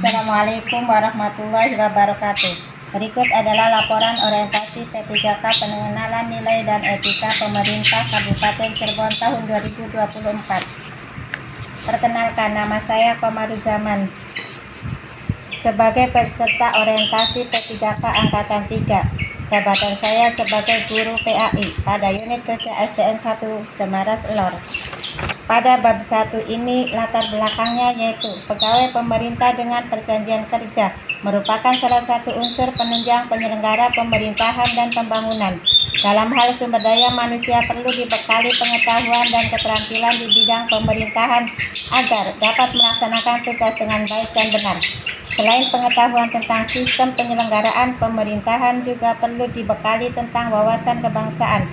Assalamualaikum warahmatullahi wabarakatuh. Berikut adalah laporan orientasi P3K pengenalan nilai dan etika pemerintah Kabupaten Cirebon tahun 2024. Perkenalkan, nama saya Komaruzaman sebagai peserta orientasi P3K Angkatan 3. Jabatan saya sebagai guru PAI pada unit kerja SDN 1 Cemaras Lor. Pada bab 1 ini latar belakangnya yaitu pegawai pemerintah dengan perjanjian kerja merupakan salah satu unsur penunjang penyelenggara pemerintahan dan pembangunan. Dalam hal sumber daya manusia perlu dibekali pengetahuan dan keterampilan di bidang pemerintahan agar dapat melaksanakan tugas dengan baik dan benar. Selain pengetahuan tentang sistem penyelenggaraan pemerintahan juga perlu dibekali tentang wawasan kebangsaan,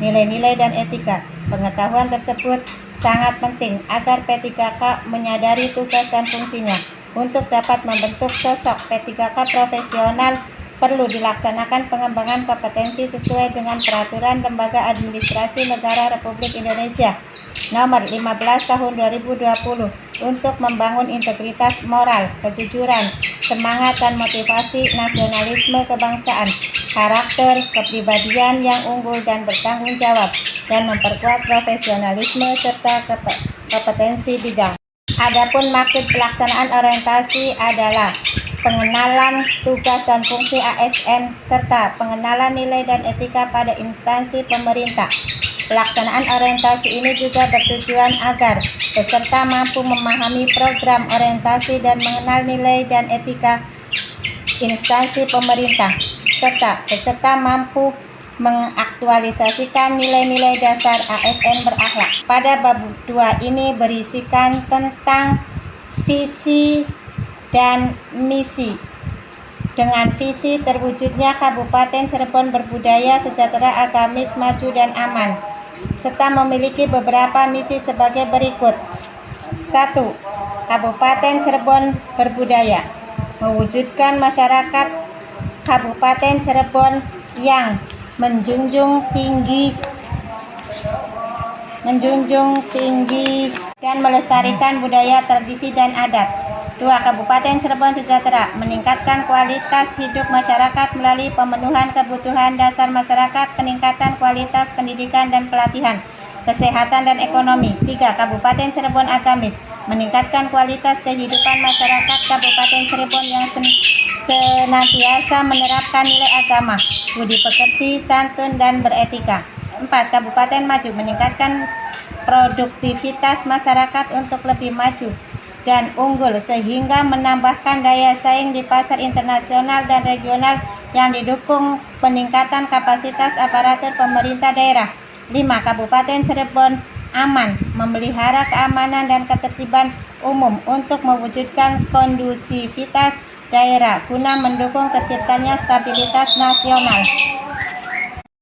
nilai-nilai dan etika. Pengetahuan tersebut sangat penting agar P3K menyadari tugas dan fungsinya. Untuk dapat membentuk sosok P3K profesional, perlu dilaksanakan pengembangan kompetensi sesuai dengan Peraturan Lembaga Administrasi Negara Republik Indonesia Nomor 15 Tahun 2020 untuk membangun integritas moral, kejujuran, semangat dan motivasi nasionalisme kebangsaan, karakter, kepribadian yang unggul dan bertanggung jawab, dan memperkuat profesionalisme serta kompetensi bidang. Adapun maksud pelaksanaan orientasi adalah pengenalan tugas dan fungsi ASN serta pengenalan nilai dan etika pada instansi pemerintah. Pelaksanaan orientasi ini juga bertujuan agar peserta mampu memahami program orientasi dan mengenal nilai dan etika instansi pemerintah, serta peserta mampu mengaktualisasikan nilai-nilai dasar ASN berakhlak. Pada bab 2 ini berisikan tentang visi dan misi. Dengan visi terwujudnya Kabupaten Cirebon berbudaya, sejahtera, agamis, maju dan aman, serta memiliki beberapa misi sebagai berikut. 1. Kabupaten Cirebon berbudaya, mewujudkan masyarakat Kabupaten Cirebon yang menjunjung tinggi dan melestarikan budaya, tradisi dan adat. 2. Kabupaten Cirebon sejahtera, meningkatkan kualitas hidup masyarakat melalui pemenuhan kebutuhan dasar masyarakat, peningkatan kualitas pendidikan dan pelatihan, kesehatan dan ekonomi. 3. Kabupaten Cirebon agamis, meningkatkan kualitas kehidupan masyarakat Kabupaten Cirebon yang senantiasa menerapkan nilai agama, budi pekerti, santun dan beretika. 4. Kabupaten maju, meningkatkan produktivitas masyarakat untuk lebih maju dan unggul sehingga menambahkan daya saing di pasar internasional dan regional yang didukung peningkatan kapasitas aparatur pemerintah daerah. 5. Kabupaten Cirebon aman, memelihara keamanan dan ketertiban umum untuk mewujudkan kondusivitas daerah guna mendukung terciptanya stabilitas nasional.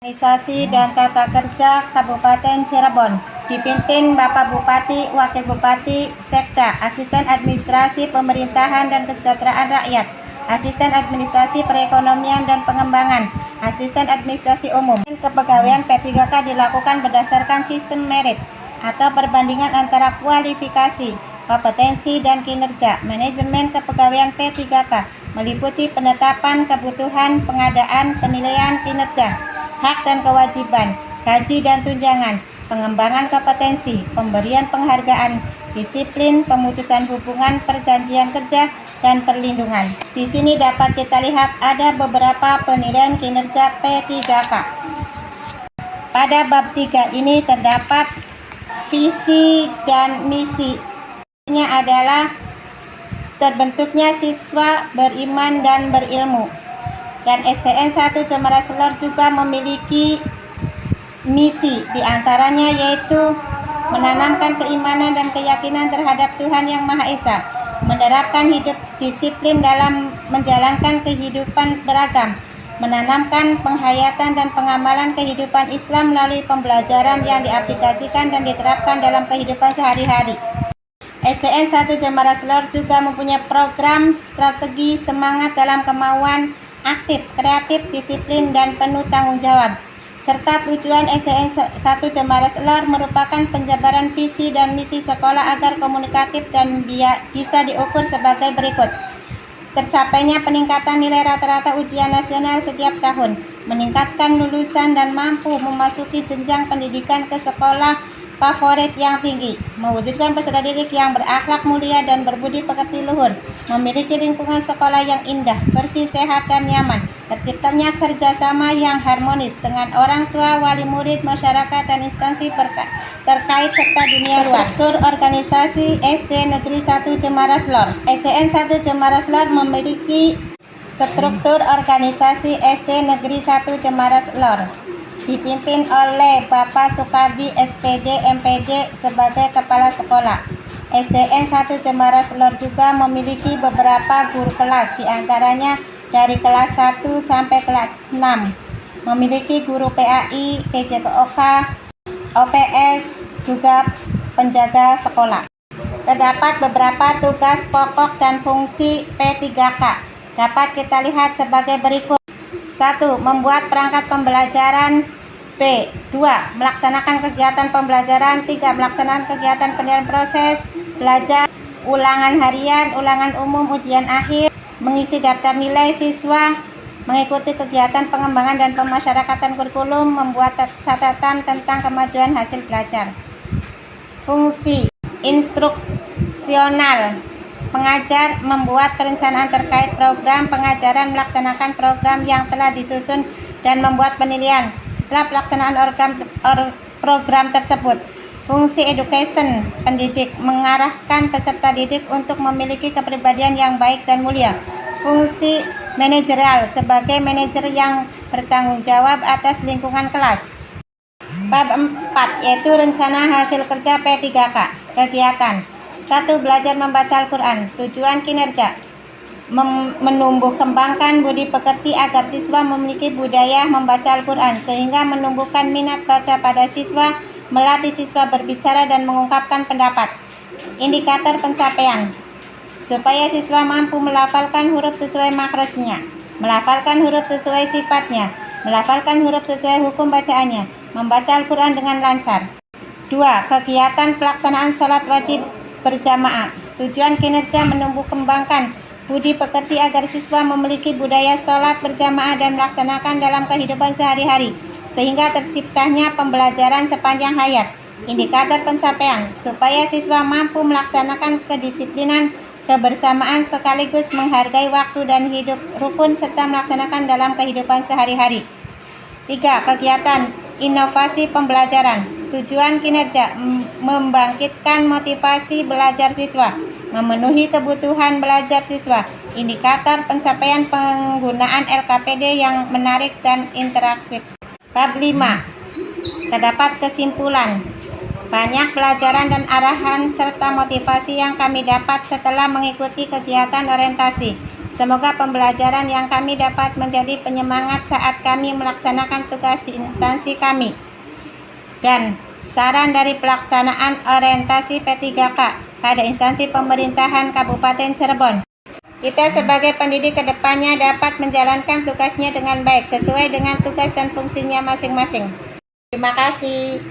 Organisasi dan tata kerja Kabupaten Cirebon dipimpin Bapak Bupati, Wakil Bupati, Sekda, Asisten Administrasi Pemerintahan dan Kesejahteraan Rakyat, Asisten Administrasi Perekonomian dan Pengembangan, Asisten Administrasi Umum. Kepegawaian P3K dilakukan berdasarkan sistem merit atau perbandingan antara kualifikasi, kompetensi dan kinerja. Manajemen kepegawaian P3K meliputi penetapan kebutuhan, pengadaan, penilaian kinerja, hak dan kewajiban, gaji dan tunjangan, pengembangan kompetensi, pemberian penghargaan, disiplin, pemutusan hubungan perjanjian kerja, dan perlindungan. Di sini dapat kita lihat ada beberapa penilaian kinerja P3K. Pada bab 3 ini terdapat visi dan misi. Misinya adalah terbentuknya siswa beriman dan berilmu. Dan SDN 1 Cemaras Lor juga memiliki misi, diantaranya yaitu menanamkan keimanan dan keyakinan terhadap Tuhan Yang Maha Esa, menerapkan hidup disiplin dalam menjalankan kehidupan beragam, menanamkan penghayatan dan pengamalan kehidupan Islam melalui pembelajaran yang diaplikasikan dan diterapkan dalam kehidupan sehari-hari. SDN 1 Cemaras Lor juga mempunyai program strategi semangat dalam kemauan aktif, kreatif, disiplin, dan penuh tanggung jawab. Serta tujuan SDN 1 Cemaras Lor merupakan penjabaran visi dan misi sekolah agar komunikatif dan bisa diukur sebagai berikut. tercapainya peningkatan nilai rata-rata ujian nasional setiap tahun, meningkatkan lulusan dan mampu memasuki jenjang pendidikan ke sekolah favorit yang tinggi, mewujudkan peserta didik yang berakhlak mulia dan berbudi pekerti luhur, memiliki lingkungan sekolah yang indah, bersih, sehat, dan nyaman, terciptanya kerjasama yang harmonis dengan orang tua, wali murid, masyarakat, dan instansi terkait serta dunia luar. Struktur organisasi SD Negeri 1 Jemaras Lor. SDN 1 Jemaras Lor memiliki struktur organisasi SD Negeri 1 Jemaras Lor, dipimpin oleh Bapak Sukardi SPD MPD sebagai Kepala Sekolah. SDN 1 Jemaras Lor juga memiliki beberapa guru kelas, diantaranya dari kelas 1 sampai kelas 6. Memiliki guru PAI, PJKOK, OPS, juga penjaga sekolah. Terdapat beberapa tugas pokok dan fungsi P3K. Dapat kita lihat sebagai berikut. 1. Membuat perangkat pembelajaran. B. 2. Melaksanakan kegiatan pembelajaran. 3. Melaksanakan kegiatan penilaian proses belajar, ulangan harian, ulangan umum, ujian akhir, mengisi daftar nilai siswa, mengikuti kegiatan pengembangan dan pemasyarakatan kurikulum, membuat catatan tentang kemajuan hasil belajar. Fungsi instruksional. Pengajar membuat perencanaan terkait program pengajaran, melaksanakan program yang telah disusun, dan membuat penilaian setelah pelaksanaan program tersebut. Fungsi education, pendidik, mengarahkan peserta didik untuk memiliki kepribadian yang baik dan mulia. Fungsi manajerial, sebagai manajer yang bertanggung jawab atas lingkungan kelas. Bab 4, yaitu rencana hasil kerja P3K. Kegiatan. 1. Belajar membaca Al-Quran. Tujuan kinerja: menumbuh kembangkan budi pekerti agar siswa memiliki budaya membaca Al-Quran, sehingga menumbuhkan minat baca pada siswa, melatih siswa berbicara dan mengungkapkan pendapat. Indikator pencapaian: supaya siswa mampu melafalkan huruf sesuai makrojnya, melafalkan huruf sesuai sifatnya, melafalkan huruf sesuai hukum bacaannya, membaca Al-Quran dengan lancar. 2. Kegiatan pelaksanaan sholat wajib berjamaah. Tujuan kinerja: menumbuh kembangkan budi pekerti agar siswa memiliki budaya sholat berjamaah dan melaksanakan dalam kehidupan sehari-hari, sehingga terciptanya pembelajaran sepanjang hayat. Indikator pencapaian: supaya siswa mampu melaksanakan kedisiplinan, kebersamaan, sekaligus menghargai waktu dan hidup rukun serta melaksanakan dalam kehidupan sehari-hari. 3. Kegiatan inovasi pembelajaran. Tujuan kinerja: membangkitkan motivasi belajar siswa, memenuhi kebutuhan belajar siswa. Indikator pencapaian: penggunaan LKPD yang menarik dan interaktif. Bab 5. Terdapat kesimpulan. Banyak pelajaran dan arahan serta motivasi yang kami dapat setelah mengikuti kegiatan orientasi. Semoga pembelajaran yang kami dapat menjadi penyemangat saat kami melaksanakan tugas di instansi kami. Dan saran dari pelaksanaan orientasi P3K pada instansi pemerintahan Kabupaten Cirebon. Kita sebagai pendidik kedepannya dapat menjalankan tugasnya dengan baik sesuai dengan tugas dan fungsinya masing-masing. Terima kasih.